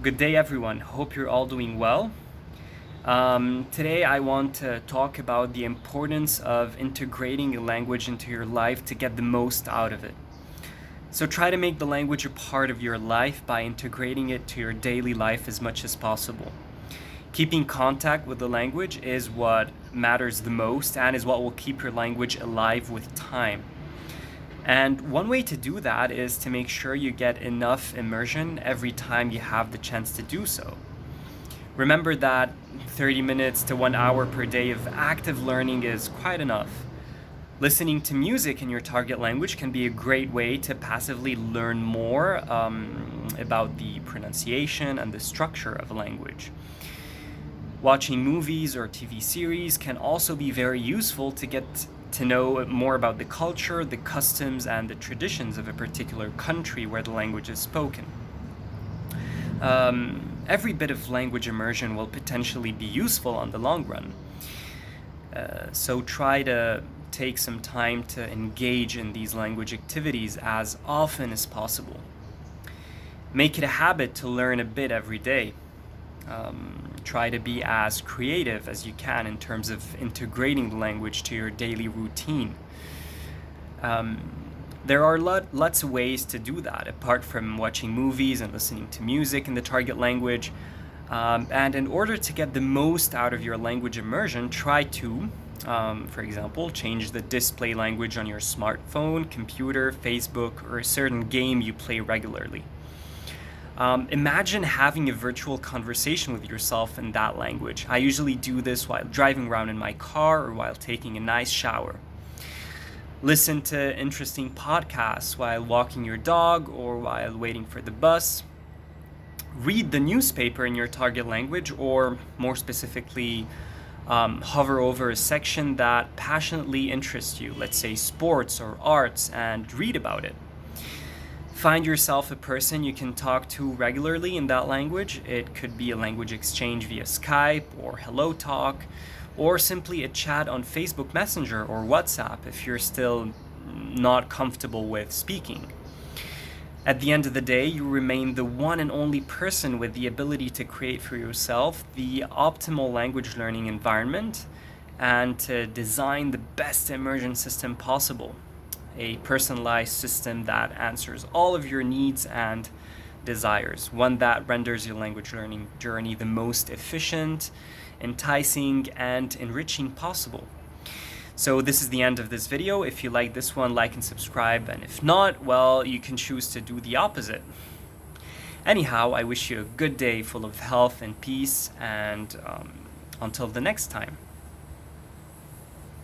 Good day, everyone. Hope you're all doing well. Today, I want to talk about the importance of integrating a language into your life to get the most out of it. So, try to make the language a part of your life by integrating it to your daily life as much as possible. Keeping contact with the language is what matters the most and is what will keep your language alive with time. And one way to do that is to make sure you get enough immersion every time you have the chance to do so. Remember that 30 minutes to 1 hour per day of active learning is quite enough. Listening to music in your target language can be a great way to passively learn more about the pronunciation and the structure of a language. Watching movies or TV series can also be very useful to get to know more about the culture, the customs, and the traditions of a particular country where the language is spoken. Every bit of language immersion will potentially be useful on the long run. So try to take some time to engage in these language activities as often as possible. Make it a habit to learn a bit every day. Try to be as creative as you can in terms of integrating the language to your daily routine. There are lots of ways to do that, apart from watching movies and listening to music in the target language. And in order to get the most out of your language immersion, try to, for example, change the display language on your smartphone, computer, Facebook, or a certain game you play regularly. Imagine having a virtual conversation with yourself in that language. I usually do this while driving around in my car or while taking a nice shower. Listen to interesting podcasts while walking your dog or while waiting for the bus. Read the newspaper in your target language, or more specifically, hover over a section that passionately interests you, let's say sports or arts, and read about it. Find yourself a person you can talk to regularly in that language. It could be a language exchange via Skype or Hello Talk, or simply a chat on Facebook Messenger or WhatsApp if you're still not comfortable with speaking. At the end of the day, you remain the one and only person with the ability to create for yourself the optimal language learning environment and to design the best immersion system possible. A personalized system that answers all of your needs and desires, one that renders your language learning journey the most efficient, enticing, and enriching possible. So this is the end of this video. If you like this one, like and subscribe, and if not, well, you can choose to do the opposite. Anyhow, I wish you a good day full of health and peace, and until the next time.